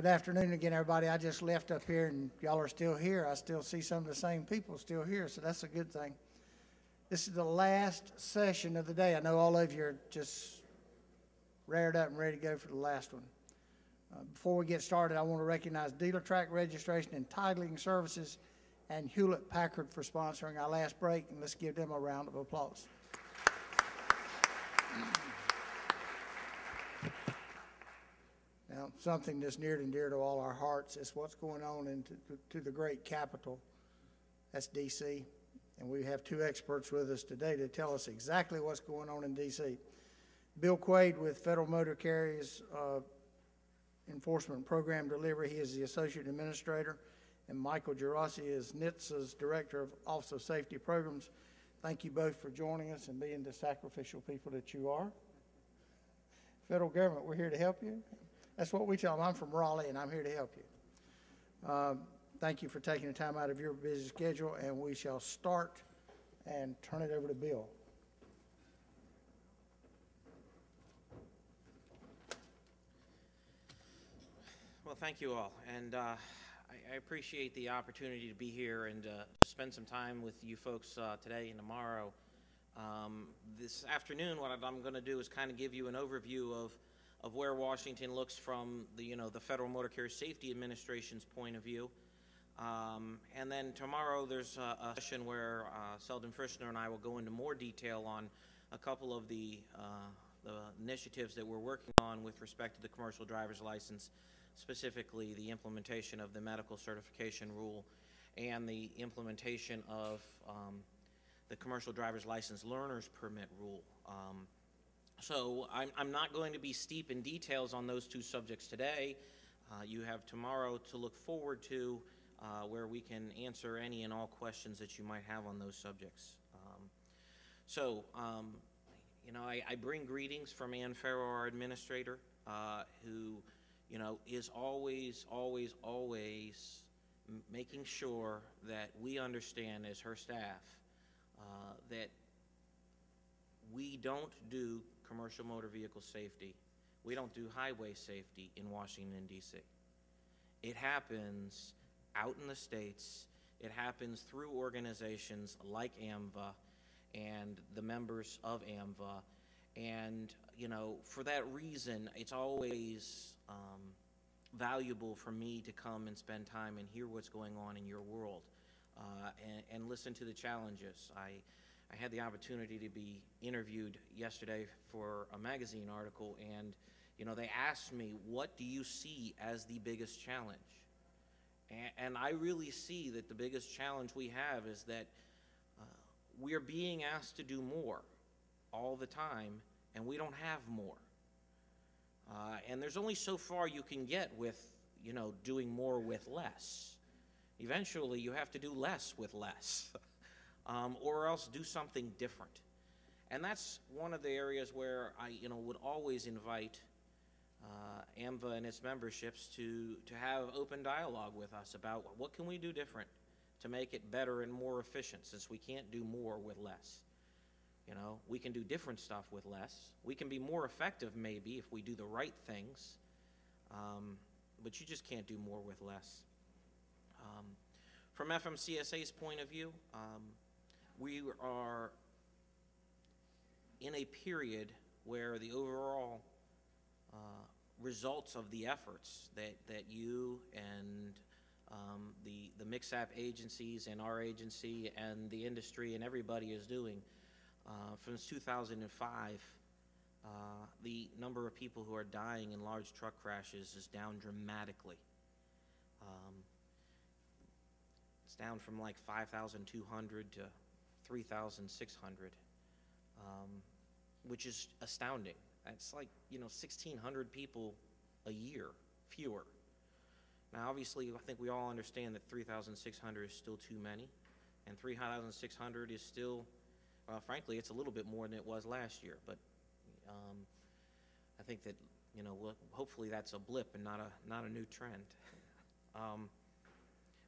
Good afternoon again, everybody. I just left up here, and y'all are still here. I still see some of the same people still here, so that's a good thing. This is the last session of the day. I know all of you are just rared up and ready to go for the last one. Before we get started, I want to recognize Dealer Track Registration and Titling Services and Hewlett-Packard for sponsoring our last break, and let's give them a round of applause. Now, something that's near and dear to all our hearts is what's going on into the great capital. That's D.C., and we have two experts with us today to tell us exactly what's going on in D.C. Bill Quaid with Federal Motor Carriers Enforcement Program Delivery. He is the Associate Administrator, and Michael Gerasi is NHTSA's Director of Office of Safety Programs. Thank you both for joining us and being the sacrificial people that you are. Federal government, we're here to help you. That's what we tell them. I'm from Raleigh, and I'm here to help you. Thank you for taking the time out of your busy schedule, and we shall start and turn it over to Bill. Well, thank you all, and I appreciate the opportunity to be here and spend some time with you folks today and tomorrow. This afternoon, what I'm going to do is kind of give you an overview of where Washington looks from the Federal Motor Carrier Safety Administration's point of view. And then tomorrow there's a session where Selden Frischner and I will go into more detail on a couple of the initiatives that we're working on with respect to the commercial driver's license, specifically the implementation of the medical certification rule and the implementation of the commercial driver's license learner's permit rule. So I'm not going to be steep in details on those two subjects today. You have tomorrow to look forward to where we can answer any and all questions that you might have on those subjects. I bring greetings from Ann Farrow, our administrator, who is always making sure that we understand as her staff that we don't do commercial motor vehicle safety. We don't do highway safety in Washington, D.C. It happens out in the states. It happens through organizations like AMVA and the members of AMVA. And, for that reason, it's always valuable for me to come and spend time and hear what's going on in your world and listen to the challenges. I had the opportunity to be interviewed yesterday for a magazine article, and they asked me, what do you see as the biggest challenge? And I really see that the biggest challenge we have is that we are being asked to do more all the time, and we don't have more. And there's only so far you can get with doing more with less. Eventually you have to do less with less. Or else do something different. And that's one of the areas where I would always invite AMVA and its memberships to have open dialogue with us about what can we do different to make it better and more efficient, since we can't do more with less. We can do different stuff with less. We can be more effective maybe if we do the right things, but you just can't do more with less. From FMCSA's point of view, we are in a period where the overall results of the efforts that you and the MICSAP agencies and our agency and the industry and everybody is doing, since 2005, the number of people who are dying in large truck crashes is down dramatically. It's down from like 5,200 to 3,600, which is astounding. That's like 1,600 people a year fewer. Now, obviously, I think we all understand that 3,600 is still too many, and 3,600 is still, frankly, it's a little bit more than it was last year. But I think that hopefully that's a blip and not a new trend.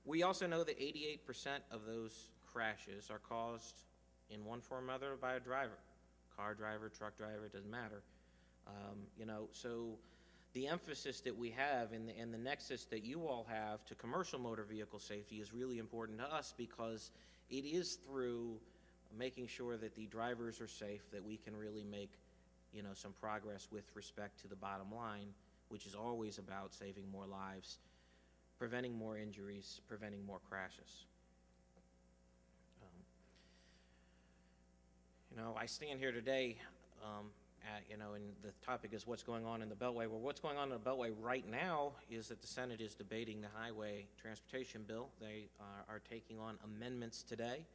We also know that 88% of those crashes are caused in one form or other by a driver. Car driver, truck driver, it doesn't matter. So the emphasis that we have and the nexus that you all have to commercial motor vehicle safety is really important to us, because it is through making sure that the drivers are safe that we can really make, some progress with respect to the bottom line, which is always about saving more lives, preventing more injuries, preventing more crashes. I stand here today, and the topic is what's going on in the Beltway. Well, what's going on in the Beltway right now is that the Senate is debating the highway transportation bill. They are taking on amendments today.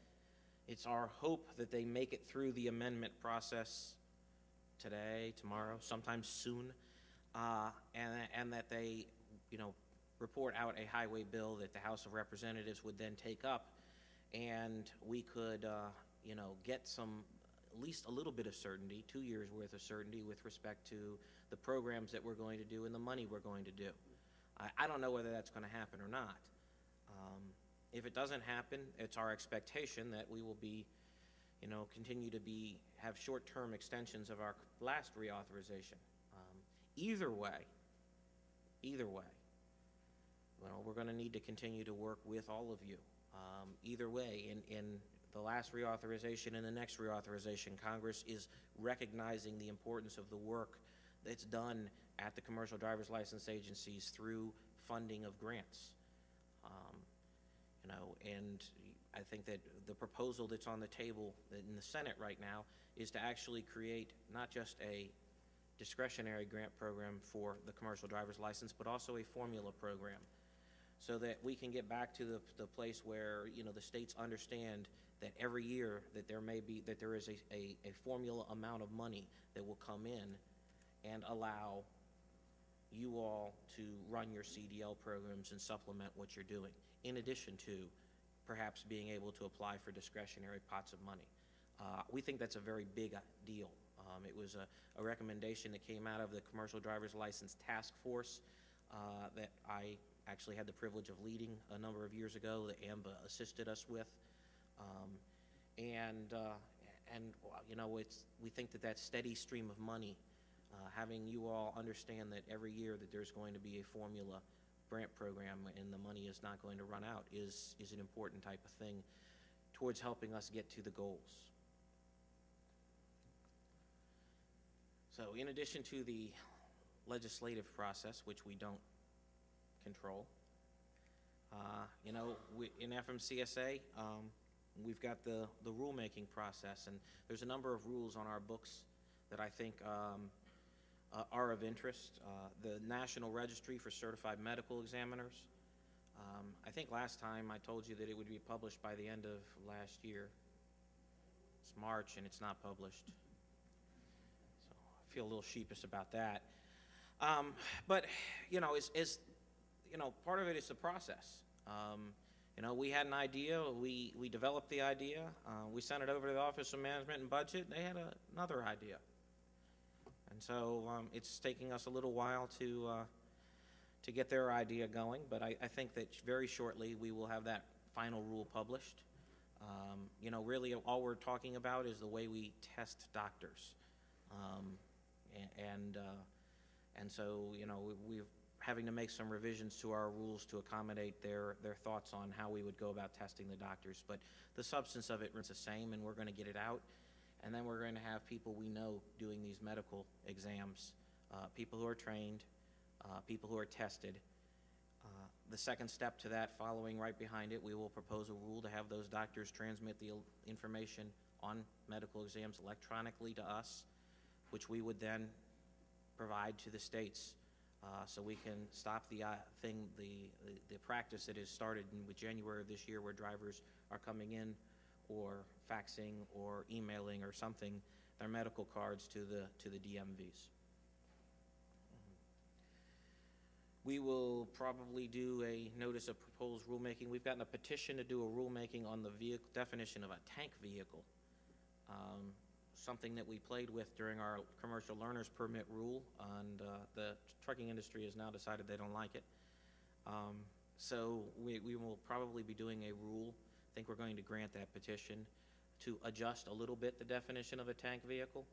It's our hope that they make it through the amendment process today, tomorrow, sometime soon, and that they, report out a highway bill that the House of Representatives would then take up, and we could, get some, at least a little bit of certainty, 2 years worth of certainty with respect to the programs that we're going to do and the money we're going to do. I don't know whether that's going to happen or not. If it doesn't happen, it's our expectation that we will be, continue to have short-term extensions of our last reauthorization. Either way, we're going to need to continue to work with all of you. Either way, in the last reauthorization and the next reauthorization, Congress is recognizing the importance of the work that's done at the commercial driver's license agencies through funding of grants. And I think that the proposal that's on the table in the Senate right now is to actually create not just a discretionary grant program for the commercial driver's license, but also a formula program, so that we can get back to the place where, the states understand that every year that there is a formula amount of money that will come in and allow you all to run your CDL programs and supplement what you're doing, in addition to perhaps being able to apply for discretionary pots of money. We think that's a very big deal. It was a recommendation that came out of the Commercial Driver's License Task Force that I actually had the privilege of leading a number of years ago, that AMBA assisted us with. We think that steady stream of money, having you all understand that every year that there's going to be a formula grant program and the money is not going to run out, is an important type of thing towards helping us get to the goals. So in addition to the legislative process, which we don't control, in FMCSA, we've got the rulemaking process, and there's a number of rules on our books that I think are of interest. The National Registry for Certified Medical Examiners. I think last time I told you that it would be published by the end of last year. It's March and it's not published. So I feel a little sheepish about that. But, part of it is the process. We had an idea, we developed the idea, we sent it over to the Office of Management and Budget, and they had another idea. And so it's taking us a little while to get their idea going, but I think that very shortly we will have that final rule published. Really all we're talking about is the way we test doctors. And so, we're having to make some revisions to our rules to accommodate their thoughts on how we would go about testing the doctors. But the substance of it is the same, and we're going to get it out. And then we're going to have people we know doing these medical exams, people who are trained, people who are tested. The second step to that, following right behind it, we will propose a rule to have those doctors transmit the information on medical exams electronically to us, which we would then provide to the states, so we can stop the practice that has started in January of this year, where drivers are coming in or faxing or emailing or something their medical cards to the DMVs. We will probably do a notice of proposed rulemaking. We've gotten a petition to do a rulemaking on the definition of a tank vehicle, something that we played with during our commercial learner's permit rule, and the trucking industry has now decided they don't like it. So we will probably be doing a rule. I think we're going to grant that petition to adjust a little bit the definition of a tank vehicle.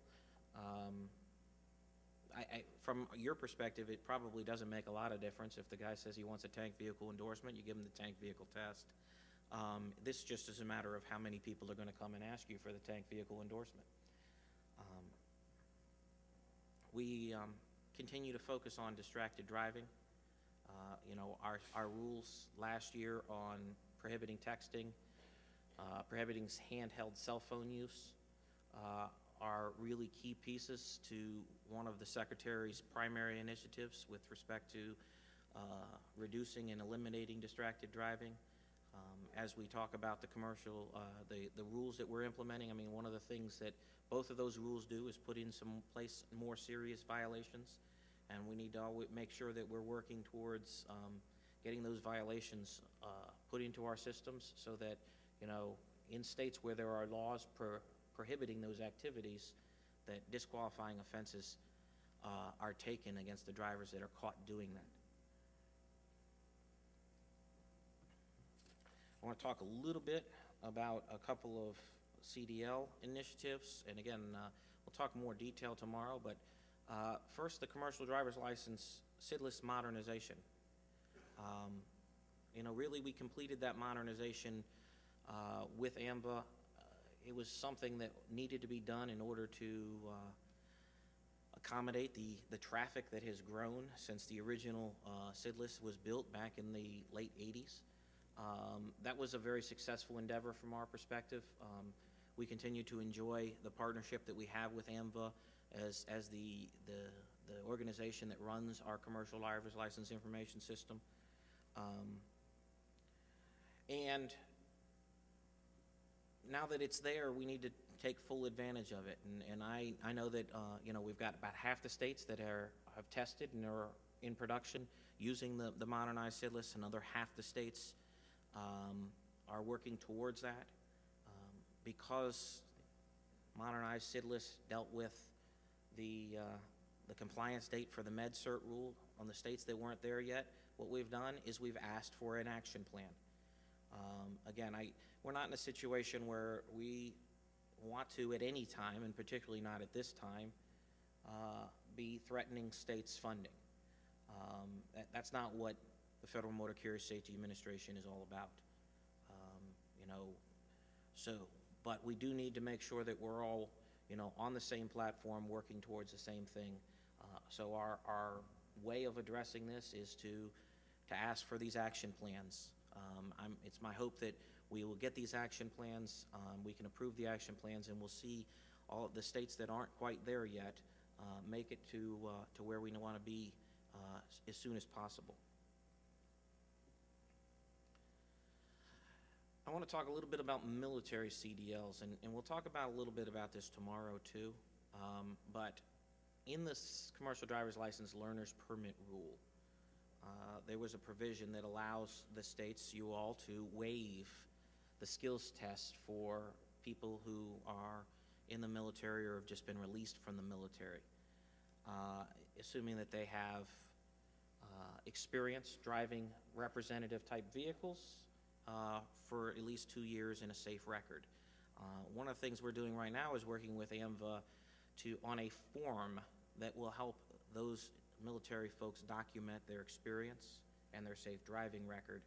from your perspective, it probably doesn't make a lot of difference. If the guy says he wants a tank vehicle endorsement, you give him the tank vehicle test. This just is a matter of how many people are going to come and ask you for the tank vehicle endorsement. We continue to focus on distracted driving. You know, our rules last year on prohibiting texting, prohibiting handheld cell phone use, are really key pieces to one of the Secretary's primary initiatives with respect to reducing and eliminating distracted driving. As we talk about the commercial, the rules that we're implementing, I mean, one of the things that both of those rules do is put in some more serious violations, and we need to always make sure that we're working towards getting those violations put into our systems so that, you know, in states where there are laws prohibiting those activities, that disqualifying offenses are taken against the drivers that are caught doing that. I want to talk a little bit about a couple of CDL initiatives, and again, we'll talk more detail tomorrow, but first, the commercial driver's license SID-less modernization. You know, really, we completed that modernization with AMVA. It was something that needed to be done in order to accommodate the traffic that has grown since the original SID-less was built back in the late 80s. That was a very successful endeavor from our perspective. We continue to enjoy the partnership that we have with AMVA as the organization that runs our commercial driver's license information system. And now that it's there, we need to take full advantage of it. And I know that you know, we've got about half the states that have tested and are in production using the modernized SID-less. Another half the states are working towards that. Because modernized SID-less dealt with the compliance date for the Med-Cert rule on the states that weren't there yet, what we've done is we've asked for an action plan. Again, we're not in a situation where we want to at any time, and particularly not at this time, be threatening states' funding. That's not what the Federal Motor Carrier Safety Administration is all about. You know, but we do need to make sure that we're all, you know, on the same platform working towards the same thing. So our way of addressing this is to ask for these action plans. It's my hope that we will get these action plans, we can approve the action plans, and we'll see all of the states that aren't quite there yet make it to where we want to be as soon as possible. I want to talk a little bit about military CDLs, and we'll talk about a little bit about this tomorrow too. But in this commercial driver's license learner's permit rule, there was a provision that allows the states, you all, to waive the skills test for people who are in the military or have just been released from the military, assuming that they have experience driving representative type vehicles for at least 2 years in a safe record. One of the things we're doing right now is working with AMVA on a form that will help those military folks document their experience and their safe driving record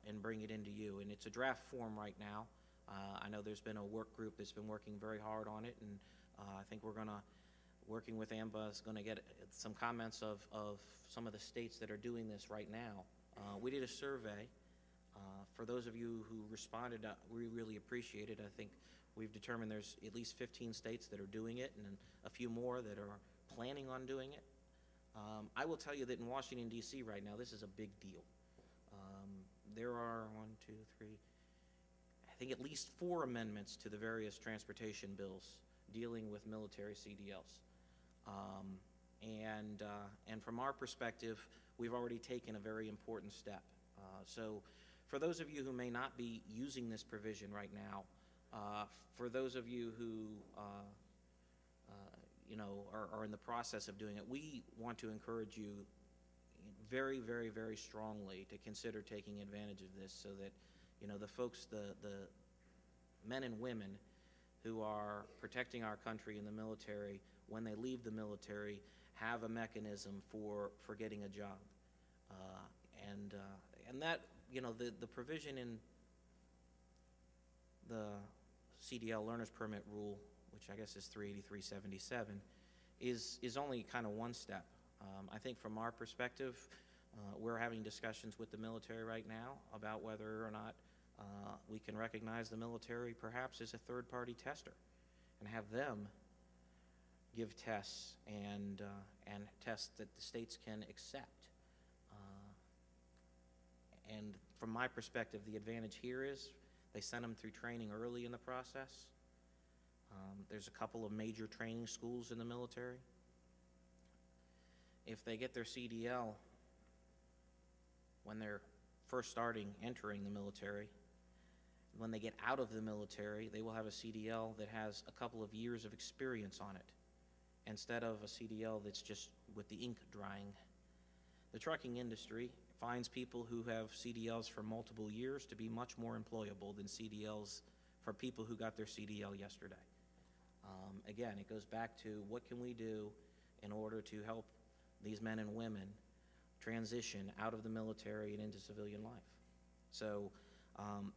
and bring it into you. And it's a draft form right now. I know there's been a work group that's been working very hard on it, and I think working with AMVA is going to get some comments of some of the states that are doing this right now. We did a survey. For those of you who responded, we really appreciate it. I think we've determined there's at least 15 states that are doing it and a few more that are planning on doing it. I will tell you that in Washington, D.C. right now, this is a big deal. There are I think at least 4 amendments to the various transportation bills dealing with military CDLs. And from our perspective, we've already taken a very important step. So for those of you who may not be using this provision right now, for those of you who you know, are in the process of doing it, we want to encourage you very, very, very strongly to consider taking advantage of this so that, you know, the folks, the men and women who are protecting our country in the military when they leave the military, have a mechanism for getting a job. And that, you know, the provision in the CDL Learner's Permit Rule, which I guess is 38377, is only kind of one step. I think from our perspective, we're having discussions with the military right now about whether or not we can recognize the military perhaps as a third-party tester and have them give tests and tests that the states can accept. And from my perspective, the advantage here is they send them through training early in the process. There's a couple of major training schools in the military. If they get their CDL when they're first entering the military, when they get out of the military, they will have a CDL that has a couple of years of experience on it, instead of a CDL that's just with the ink drying. The trucking industry finds people who have CDLs for multiple years to be much more employable than CDLs for people who got their CDL yesterday. Again, it goes back to what can we do in order to help these men and women transition out of the military and into civilian life. So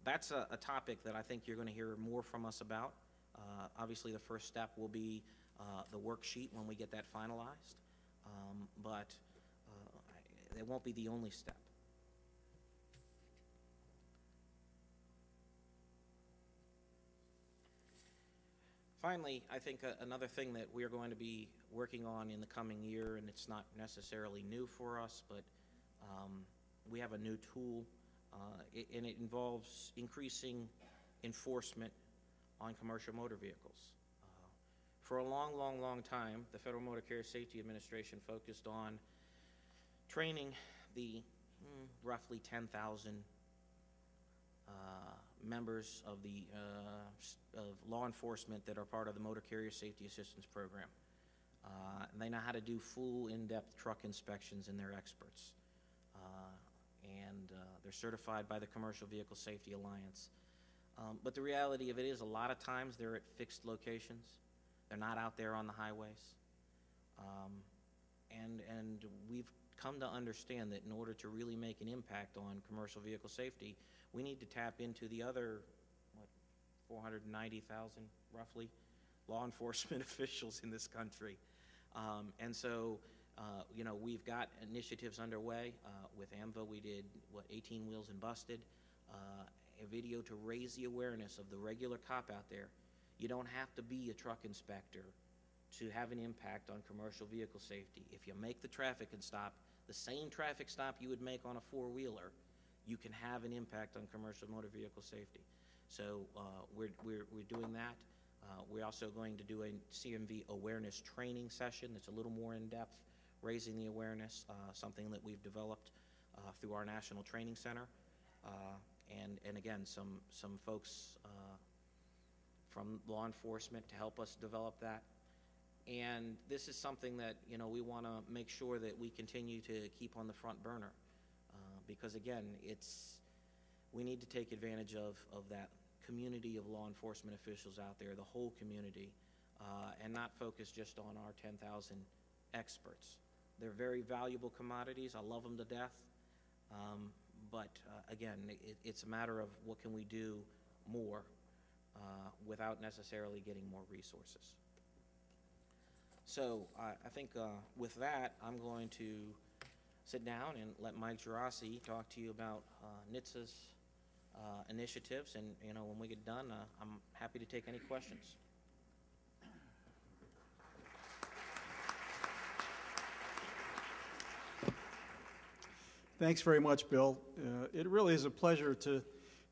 that's a topic that I think you're going to hear more from us about. Obviously, the first step will be the worksheet when we get that finalized, but it won't be the only step. Finally, I think another thing that we are going to be working on in the coming year, and it's not necessarily new for us, but we have a new tool, and it involves increasing enforcement on commercial motor vehicles. For a long, long, long time, the Federal Motor Carrier Safety Administration focused on training the roughly 10,000 members of the of law enforcement that are part of the Motor Carrier Safety Assistance Program. They know how to do full, in-depth truck inspections, and they're experts. They're certified by the Commercial Vehicle Safety Alliance. But the reality of it is, a lot of times they're at fixed locations. They're not out there on the highways. And we've come to understand that in order to really make an impact on commercial vehicle safety, we need to tap into the other, 490,000 roughly law enforcement officials in this country. And so, you know, we've got initiatives underway. With AMVA, we did, 18 Wheels and Busted, a video to raise the awareness of the regular cop out there. You don't have to be a truck inspector to have an impact on commercial vehicle safety. If you make the traffic stop, the same traffic stop you would make on a four-wheeler, you can have an impact on commercial motor vehicle safety. So we're doing that. We're also going to do a CMV awareness training session that's a little more in-depth, raising the awareness, something that we've developed through our National Training Center. And again, some folks from law enforcement to help us develop that. And this is something that, you know, we want to make sure that we continue to keep on the front burner, because again, we need to take advantage of that community of law enforcement officials out there, the whole community, and not focus just on our 10,000 experts. They're very valuable commodities. I love them to death. But again, it's a matter of what can we do more without necessarily getting more resources. So I think with that, I'm going to sit down and let Mike Gerasi talk to you about NHTSA's initiatives, and you know, when we get done, I'm happy to take any questions. Thanks very much, Bill. It really is a pleasure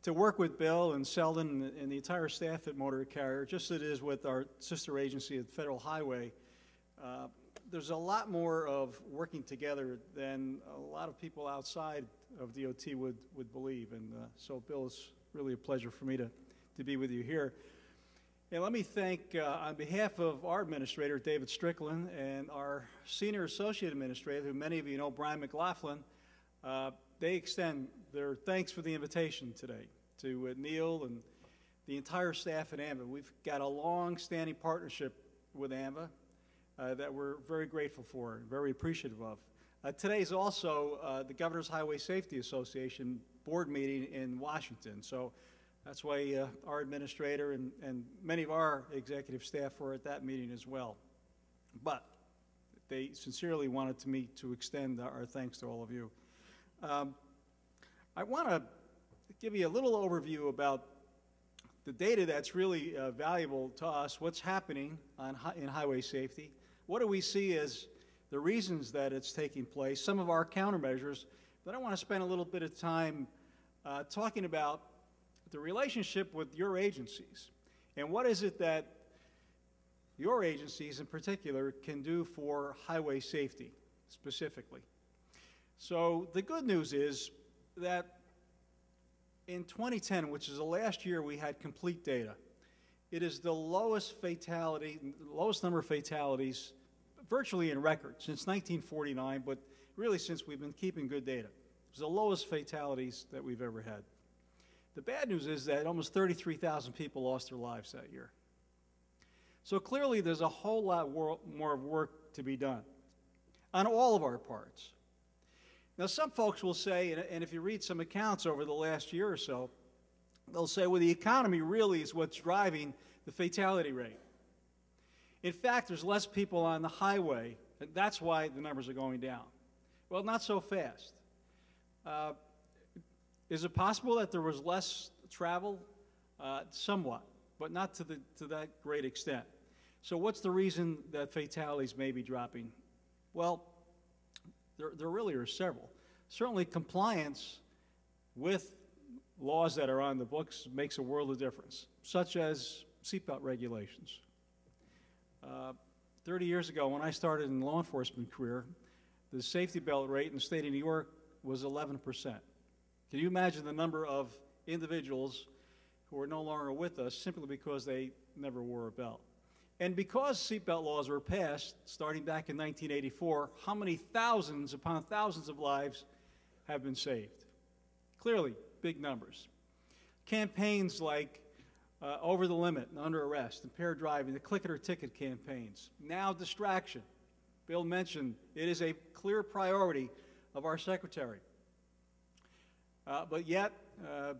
to work with Bill and Selden and the entire staff at Motor Carrier, just as it is with our sister agency at Federal Highway. There's a lot more of working together than a lot of people outside of DOT would believe. And so, Bill, it's really a pleasure for me to be with you here. And let me thank, on behalf of our administrator, David Strickland, and our senior associate administrator, who many of you know, Brian McLaughlin, they extend their thanks for the invitation today to Neil and the entire staff at AMVA. We've got a long-standing partnership with AMVA. that we're very grateful for and very appreciative of. Today is also the Governor's Highway Safety Association board meeting in Washington. So that's why our administrator and many of our executive staff were at that meeting as well. But they sincerely wanted me to extend our thanks to all of you. I want to give you a little overview about the data that's really valuable to us, what's happening in highway safety, what do we see as the reasons that it's taking place, some of our countermeasures, but I want to spend a little bit of time talking about the relationship with your agencies and what is it that your agencies in particular can do for highway safety specifically. So the good news is that in 2010, which is the last year we had complete data, it is the lowest number of fatalities virtually in record since 1949, but really since we've been keeping good data. It was the lowest fatalities that we've ever had. The bad news is that almost 33,000 people lost their lives that year. So clearly there's a whole lot more work to be done on all of our parts. Now some folks will say, and if you read some accounts over the last year or so, they'll say, well, the economy really is what's driving the fatality rate. In fact, there's less people on the highway, and that's why the numbers are going down. Well, not so fast. Is it possible that there was less travel? Somewhat, but not to that great extent. So what's the reason that fatalities may be dropping? Well, there really are several. Certainly compliance with laws that are on the books makes a world of difference, such as seatbelt regulations. 30 years ago, when I started in the law enforcement career, the safety belt rate in the state of New York was 11%. Can you imagine the number of individuals who are no longer with us simply because they never wore a belt? And because seatbelt laws were passed starting back in 1984, how many thousands upon thousands of lives have been saved? Clearly, big numbers. Campaigns like over the limit and under arrest, impaired driving, the click it or ticket campaigns, now distraction. Bill mentioned it is a clear priority of our secretary. But yet,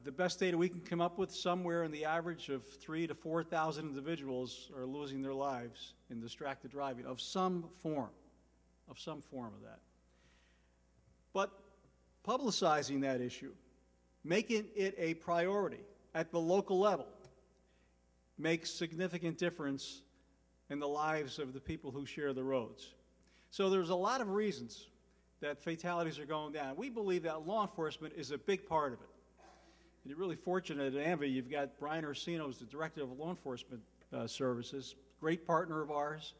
the best data we can come up with, somewhere in the average of 3,000 to 4,000 individuals are losing their lives in distracted driving of some form of that. But publicizing that issue, making it a priority at the local level, makes significant difference in the lives of the people who share the roads. So there's a lot of reasons that fatalities are going down. We believe that law enforcement is a big part of it. And you're really fortunate at AMVA, you've got Brian Orsino, who's the Director of Law Enforcement Services, great partner of ours,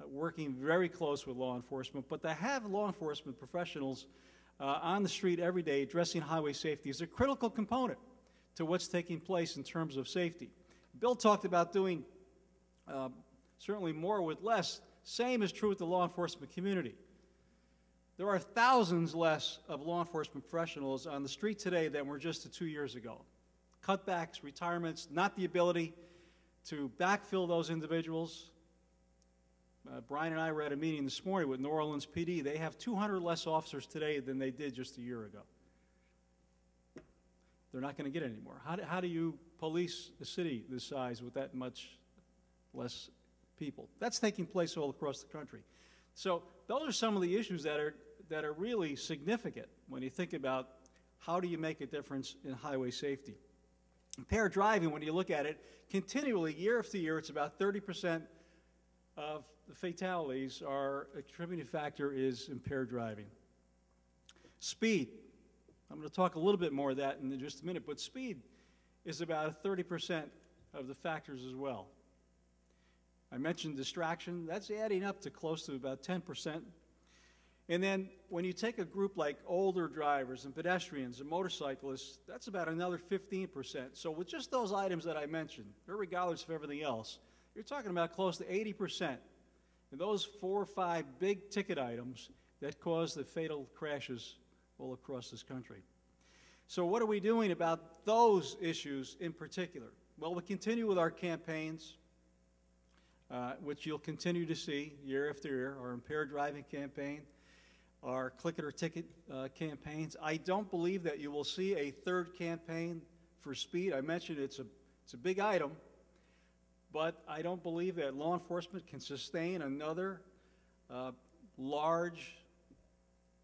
working very close with law enforcement. But to have law enforcement professionals on the street every day addressing highway safety is a critical component to what's taking place in terms of safety. Bill talked about doing certainly more with less. Same is true with the law enforcement community. There are thousands less of law enforcement professionals on the street today than were just 2 years ago. Cutbacks, retirements, not the ability to backfill those individuals. Brian and I were at a meeting this morning with New Orleans PD. They have 200 less officers today than they did just a year ago. They're not going to get any more. How do you police a city this size with that much less people? That's taking place all across the country. So those are some of the issues that are really significant when you think about how do you make a difference in highway safety. Impaired driving, when you look at it, continually, year after year, it's about 30% of the fatalities are a contributing factor is impaired driving. Speed. I'm going to talk a little bit more of that in just a minute, but speed is about 30% of the factors as well. I mentioned distraction. That's adding up to close to about 10%. And then when you take a group like older drivers and pedestrians and motorcyclists, that's about another 15%. So with just those items that I mentioned, regardless of everything else, you're talking about close to 80%. And those 4 or 5 big ticket items that cause the fatal crashes all across this country. So what are we doing about those issues in particular? Well, we continue with our campaigns. which you'll continue to see year after year, our impaired driving campaign, our click it or ticket campaigns. I don't believe that you will see a third campaign for speed. I mentioned it's a big item, but I don't believe that law enforcement can sustain another large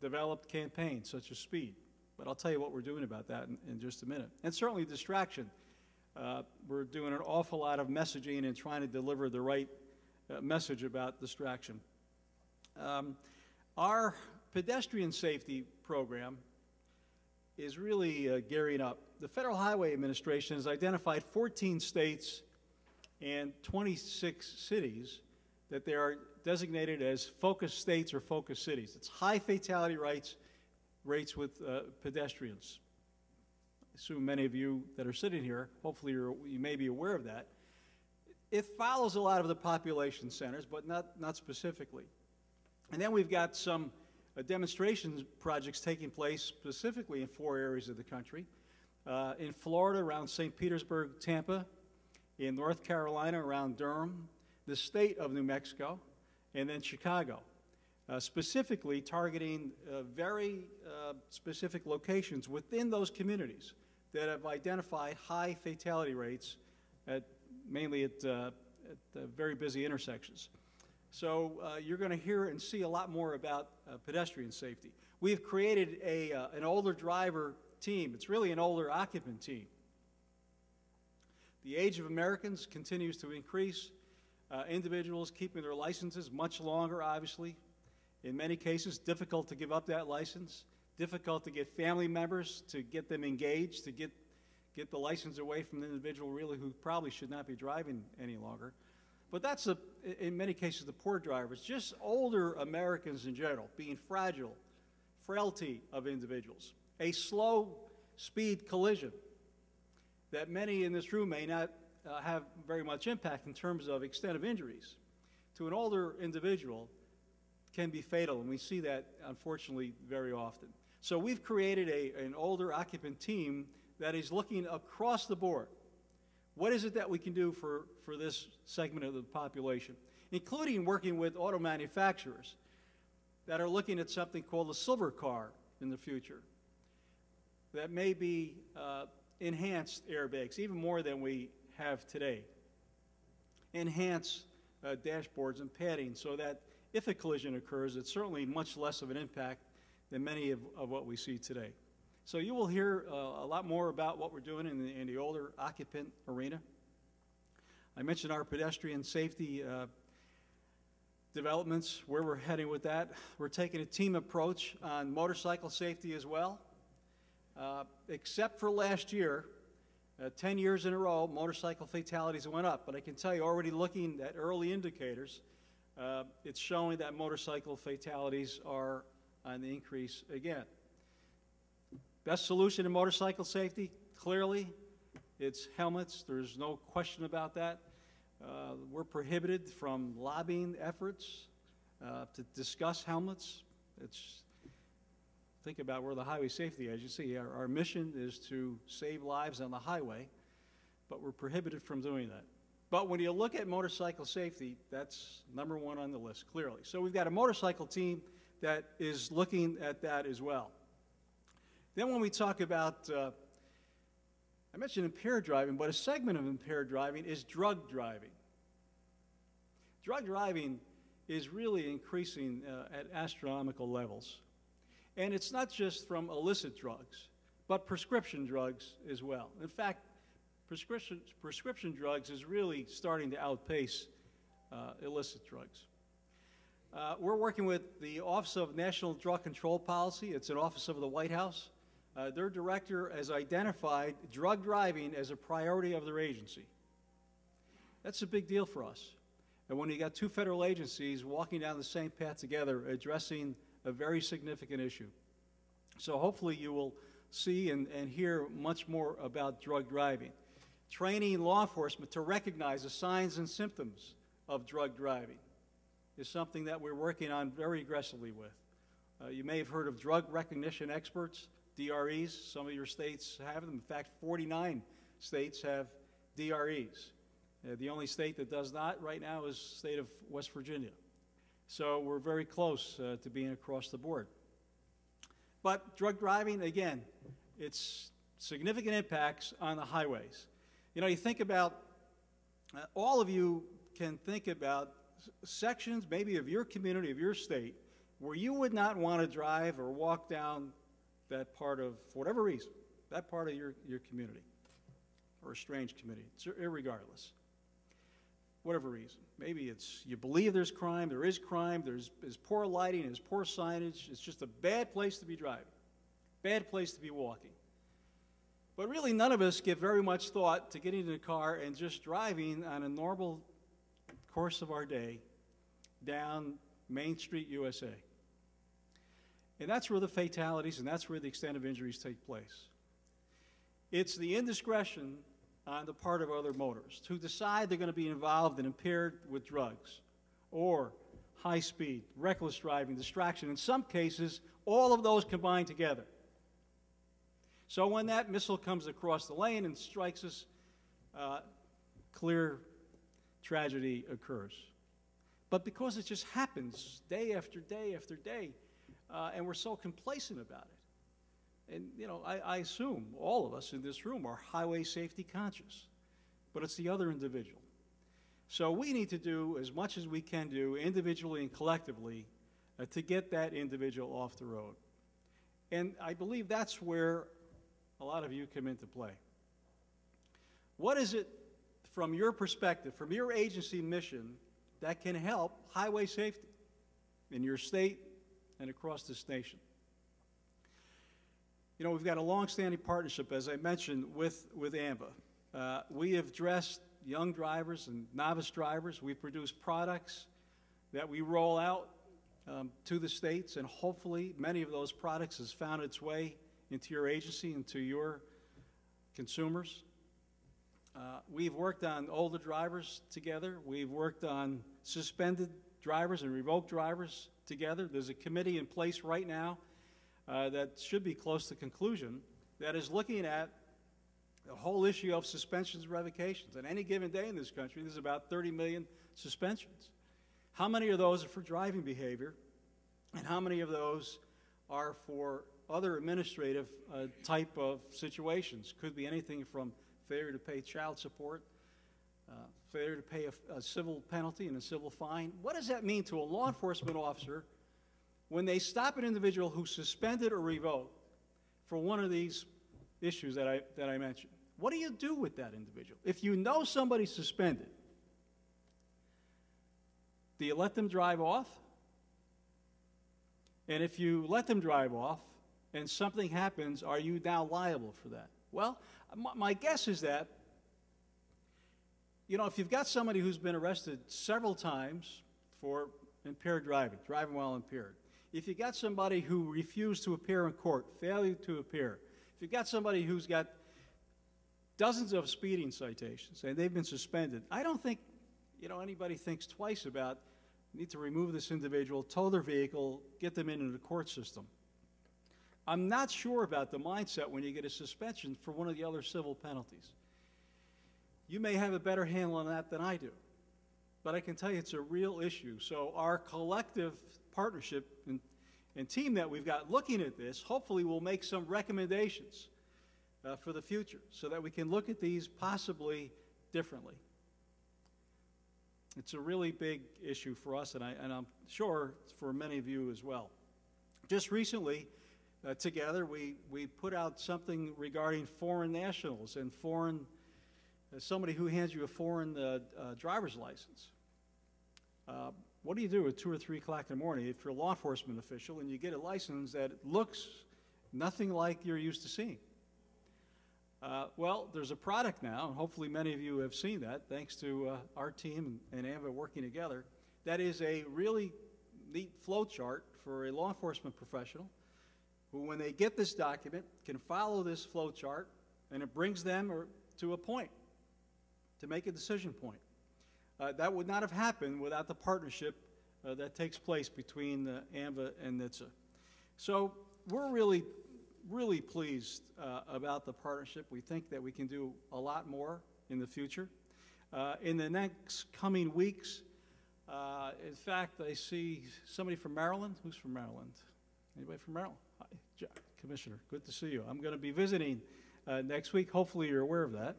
developed campaign such as speed. But I'll tell you what we're doing about that in just a minute. And certainly distraction. We're doing an awful lot of messaging and trying to deliver the right message about distraction. Our pedestrian safety program is really gearing up. The Federal Highway Administration has identified 14 states and 26 cities that they are designated as focus states or focus cities. It's high fatality rates with pedestrians. I assume many of you that are sitting here, hopefully you may be aware of that. It follows a lot of the population centers, but not specifically. And then we've got some demonstration projects taking place specifically in 4 areas of the country. In Florida, around St. Petersburg, Tampa. In North Carolina, around Durham. The state of New Mexico. And then Chicago. Specifically targeting very specific locations within those communities that have identified high fatality rates, mainly at very busy intersections. So you're going to hear and see a lot more about pedestrian safety. We've created an older driver team. It's really an older occupant team. The age of Americans continues to increase. Individuals keeping their licenses much longer, obviously. In many cases, difficult to give up that license, difficult to get family members to get them engaged, to get the license away from the individual really who probably should not be driving any longer. But that's, in many cases, the poor drivers, just older Americans in general, being fragile, frailty of individuals, a slow speed collision that many in this room may not have very much impact in terms of extent of injuries, to an older individual can be fatal, and we see that, unfortunately, very often. So we've created an older occupant team that is looking across the board. What is it that we can do for this segment of the population, including working with auto manufacturers that are looking at something called a silver car in the future that may be enhanced airbags, even more than we have today. Enhance dashboards and padding so that if a collision occurs, it's certainly much less of an impact than many of what we see today. So you will hear a lot more about what we're doing in the older occupant arena. I mentioned our pedestrian safety developments, where we're heading with that. We're taking a team approach on motorcycle safety as well. Except for last year, 10 years in a row, motorcycle fatalities went up. But I can tell you, already looking at early indicators, it's showing that motorcycle fatalities are on the increase again. Best solution in motorcycle safety, clearly, it's helmets. There's no question about that. We're prohibited from lobbying efforts to discuss helmets. Think about we're the Highway Safety Agency. Our mission is to save lives on the highway, but we're prohibited from doing that. But when you look at motorcycle safety, that's number one on the list, clearly. So we've got a motorcycle team that is looking at that as well. Then when we talk about, I mentioned impaired driving, but a segment of impaired driving is drug driving. Drug driving is really increasing at astronomical levels. And it's not just from illicit drugs, but prescription drugs as well. In fact, prescription drugs is really starting to outpace illicit drugs. We're working with the Office of National Drug Control Policy. It's an office of the White House. Their director has identified drug driving as a priority of their agency. That's a big deal for us. And when you got two federal agencies walking down the same path together, addressing a very significant issue. So hopefully you will see and hear much more about drug driving. Training law enforcement to recognize the signs and symptoms of drug driving is something that we're working on very aggressively with. You may have heard of drug recognition experts, DREs. Some of your states have them. In fact, 49 states have DREs. The only state that does not right now is the state of West Virginia. So we're very close to being across the board. But drug driving, again, it's significant impacts on the highways. You know, you think about, all of you can think about sections maybe of your community, of your state, where you would not want to drive or walk down that part of, for whatever reason, that part of your community, or a strange community, irregardless. Whatever reason. Maybe it's you believe there's crime, there is crime, there's poor lighting, there's poor signage, it's just a bad place to be driving, bad place to be walking. But really none of us give very much thought to getting in the car and just driving on a normal course of our day down Main Street, USA. And that's where the fatalities and that's where the extent of injuries take place. It's the indiscretion on the part of other motorists who decide they're going to be involved and impaired with drugs or high speed, reckless driving, distraction. In some cases, all of those combined together. So when that missile comes across the lane and strikes us, clear tragedy occurs. But because it just happens day after day after day, and we're so complacent about it, and, you know, I assume all of us in this room are highway safety conscious, but it's the other individual. So we need to do as much as we can do individually and collectively to get that individual off the road. And I believe that's where a lot of you come into play. What is it, from your perspective, from your agency mission, that can help highway safety in your state and across this nation? You know, we've got a long-standing partnership, as I mentioned, with AMVA. We have dressed young drivers and novice drivers. We produce products that we roll out to the states, and hopefully many of those products has found its way into your agency and to your consumers. We've worked on older drivers together. We've worked on suspended drivers and revoked drivers together. There's a committee in place right now that should be close to conclusion, that is looking at the whole issue of suspensions and revocations. On any given day in this country, there's about 30 million suspensions. How many of those are for driving behavior, and how many of those are for other administrative type of situations? Could be anything from failure to pay child support, failure to pay a civil penalty and a civil fine. What does that mean to a law enforcement officer when they stop an individual who's suspended or revoked for one of these issues that I mentioned? What do you do with that individual? If you know somebody's suspended, do you let them drive off? And if you let them drive off and something happens, are you now liable for that? Well, my guess is that, you know, if you've got somebody who's been arrested several times for impaired driving, driving while impaired, if you got somebody who refused to appear in court, failure to appear, if you've got somebody who's got dozens of speeding citations and they've been suspended, I don't think, you know, anybody thinks twice about need to remove this individual, tow their vehicle, get them into the court system. I'm not sure about the mindset when you get a suspension for one of the other civil penalties. You may have a better handle on that than I do, but I can tell you it's a real issue. So our collective partnership and team that we've got looking at this, hopefully will make some recommendations for the future so that we can look at these possibly differently. It's a really big issue for us, and I'm sure for many of you as well. Just recently, together, we put out something regarding foreign nationals and foreign, somebody who hands you a foreign driver's license. What do you do at 2 or 3 o'clock in the morning if you're a law enforcement official and you get a license that looks nothing like you're used to seeing? Well, there's a product now, and hopefully many of you have seen that, thanks to our team and AMVA working together. That is a really neat flow chart for a law enforcement professional who, when they get this document, can follow this flow chart, and it brings them to a point, to make a decision point. That would not have happened without the partnership that takes place between AMVA and NHTSA. So we're really pleased about the partnership. We think that we can do a lot more in the future. In the next coming weeks, in fact, I see somebody from Maryland. Who's from Maryland? Anybody from Maryland? Hi, Commissioner, good to see you. I'm going to be visiting next week. Hopefully you're aware of that.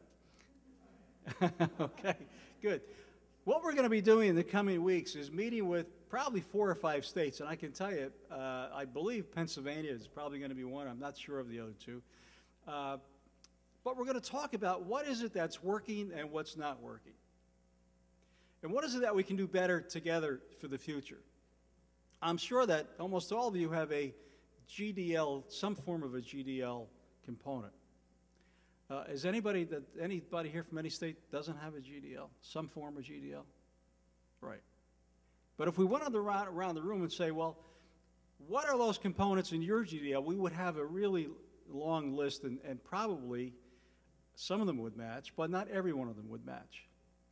Okay, good. What we're going to be doing in the coming weeks is meeting with probably 4 or 5 states, and I can tell you, I believe Pennsylvania is probably going to be one. I'm not sure of the other 2. But we're going to talk about what is it that's working and what's not working. And what is it that we can do better together for the future? I'm sure that almost all of you have a GDL, some form of a GDL component. Is anybody here from any state doesn't have a GDL, some form of GDL? Right. But if we went around the room and say, well, what are those components in your GDL? We would have a really long list, and probably some of them would match, but not every one of them would match.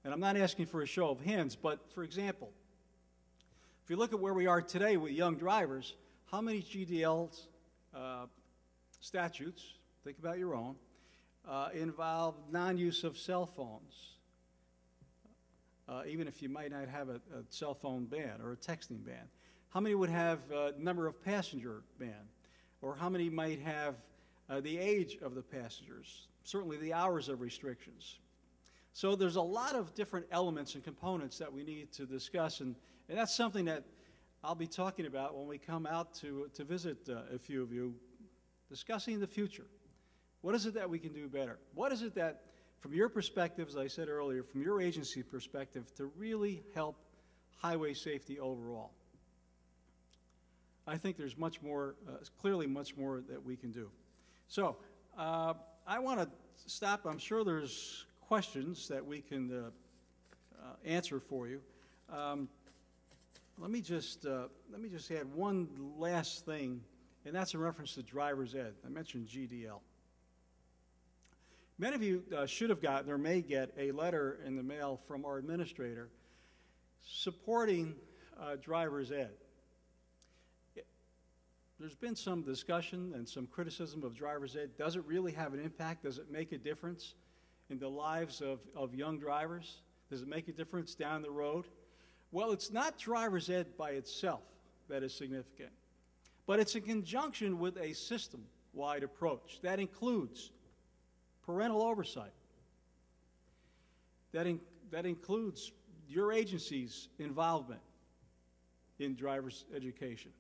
And I'm not asking for a show of hands, but for example, if you look at where we are today with young drivers, how many GDLs, statutes, think about your own, involve non-use of cell phones, even if you might not have a cell phone ban or a texting ban? How many would have number of passenger ban? Or how many might have the age of the passengers? Certainly the hours of restrictions. So there's a lot of different elements and components that we need to discuss, and that's something that I'll be talking about when we come out to visit a few of you, discussing the future. What is it that we can do better? What is it that, from your perspective, as I said earlier, from your agency perspective, to really help highway safety overall? I think there's much more, clearly much more that we can do. So I want to stop. I'm sure there's questions that we can answer for you. Let me just add one last thing, and that's in reference to driver's ed. I mentioned GDL. Many of you should have gotten or may get a letter in the mail from our administrator supporting driver's ed. There's been some discussion and some criticism of driver's ed. Does it really have an impact? Does it make a difference in the lives of young drivers? Does it make a difference down the road? Well, it's not driver's ed by itself that is significant, but it's in conjunction with a system-wide approach that includes parental oversight, that includes your agency's involvement in driver's education.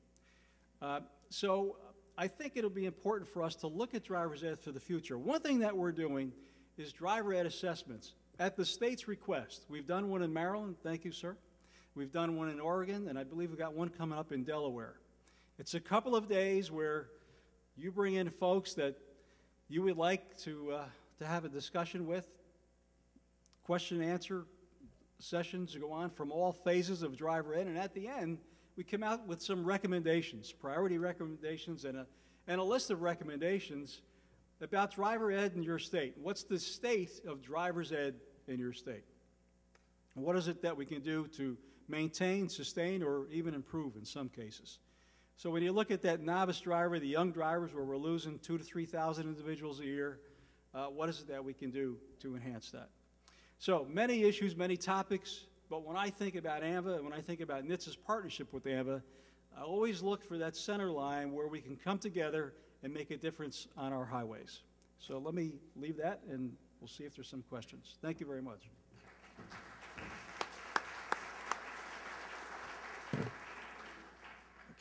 So I think it'll be important for us to look at driver's ed for the future. One thing that we're doing is driver ed assessments at the state's request. We've done one in Maryland. Thank you, sir. We've done one in Oregon, and I believe we've got one coming up in Delaware. It's a couple of days where you bring in folks that you would like to have a discussion with. Question and answer sessions go on from all phases of driver ed, and at the end, we come out with some recommendations, priority recommendations, and a list of recommendations about driver ed in your state. What's the state of driver's ed in your state? And what is it that we can do to maintain, sustain, or even improve in some cases? So when you look at that novice driver, the young drivers, where we're losing 2,000 to 3,000 individuals a year, what is it that we can do to enhance that? So many issues, many topics, but when I think about AMVA and when I think about NHTSA's partnership with AMVA, I always look for that center line where we can come together and make a difference on our highways. So let me leave that, and we'll see if there's some questions. Thank you very much.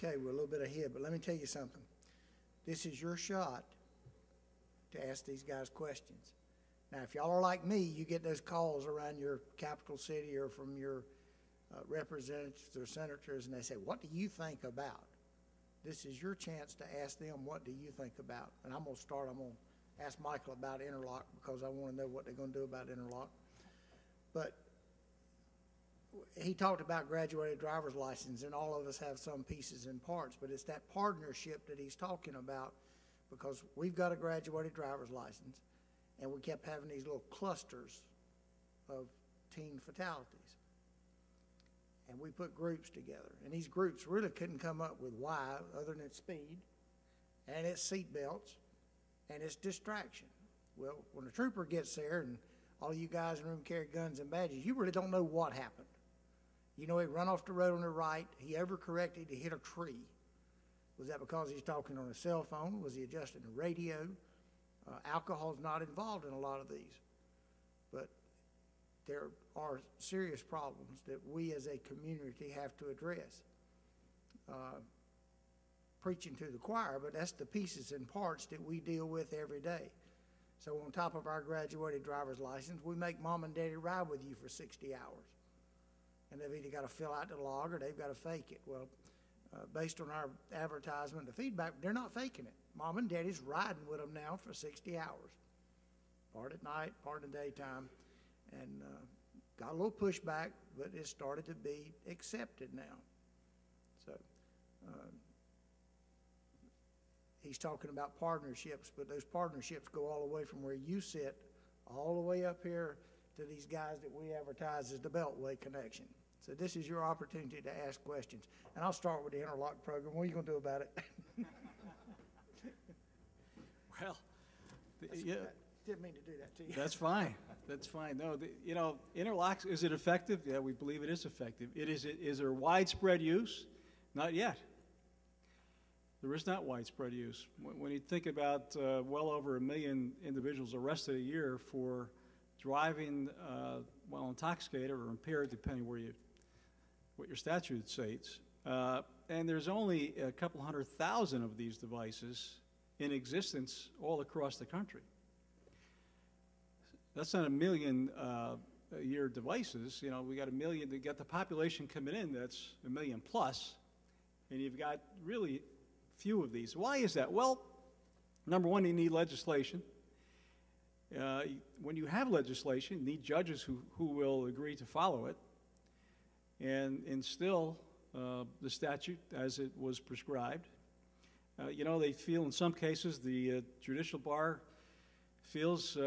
Okay, we're a little bit ahead, but let me tell you something. This is your shot to ask these guys questions. Now, if y'all are like me, you get those calls around your capital city or from your representatives or senators, and they say, what do you think about? This is your chance to ask them, what do you think about? And I'm going to ask Michael about interlock, because I want to know what they're going to do about interlock. But he talked about graduated driver's license, and all of us have some pieces and parts, but it's that partnership that he's talking about, because we've got a graduated driver's license, and we kept having these little clusters of teen fatalities. And we put groups together, and these groups really couldn't come up with why other than speed, and it's seat belts, and it's distraction. Well, when a trooper gets there and all you guys in the room carry guns and badges. You really don't know what happened. You know, he run off the road on the right. He overcorrected. He hit a tree. Was that because he's talking on a cell phone? Was he adjusting the radio? Alcohol's not involved in a lot of these. But there are serious problems that we as a community have to address. Preaching to the choir, but that's the pieces and parts that we deal with every day. So on top of our graduated driver's license, we make mom and daddy ride with you for 60 hours. And they've either got to fill out the log or they've got to fake it. Well, based on our advertisement, the feedback, they're not faking it. Mom and daddy's riding with them now for 60 hours. Part at night, part in the daytime. And got a little pushback, but it started to be accepted now. So he's talking about partnerships, but those partnerships go all the way from where you sit all the way up here to these guys that we advertise as the Beltway Connection. So this is your opportunity to ask questions. And I'll start with the interlock program. What are you going to do about it? Well, yeah. Didn't mean to do that to you. That's fine. That's fine. No, you know, interlocks, is it effective? Yeah, we believe it is effective. Is there widespread use? Not yet. There is not widespread use. When you think about well over 1 million individuals arrested a year for driving while intoxicated or impaired, depending what your statute states, and there's only a couple 100,000 of these devices in existence all across the country. That's not 1 million a year devices. You know, we got 1 million. You got the population coming in. That's 1 million plus, and you've got really few of these. Why is that? Well, number one, you need legislation. When you have legislation, you need judges who will agree to follow it and instill the statute as it was prescribed. You know, they feel in some cases the judicial bar feels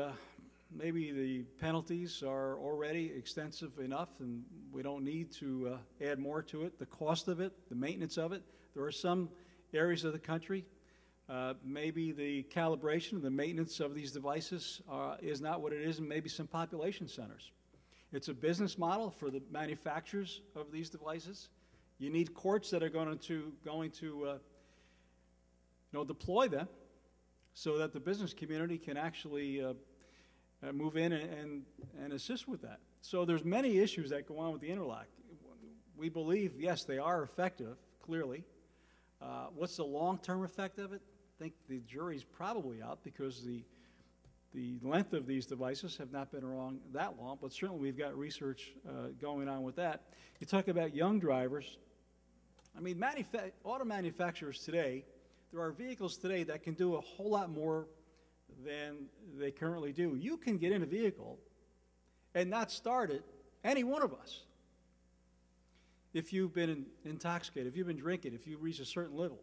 maybe the penalties are already extensive enough and we don't need to add more to it. The cost of it, the maintenance of it, there are some areas of the country, maybe the calibration and the maintenance of these devices is not what it is in maybe some population centers. It's a business model for the manufacturers of these devices. You need courts that are going to deploy them so that the business community can actually move in and assist with that. So there's many issues that go on with the interlock. We believe, yes, they are effective, clearly. What's the long-term effect of it? I think the jury's probably out because the length of these devices have not been around that long, but certainly we've got research going on with that. You talk about young drivers. I mean, auto manufacturers today, there are vehicles today that can do a whole lot more than they currently do. You can get in a vehicle and not start it, any one of us. If you've been intoxicated, if you've been drinking, if you reach a certain level.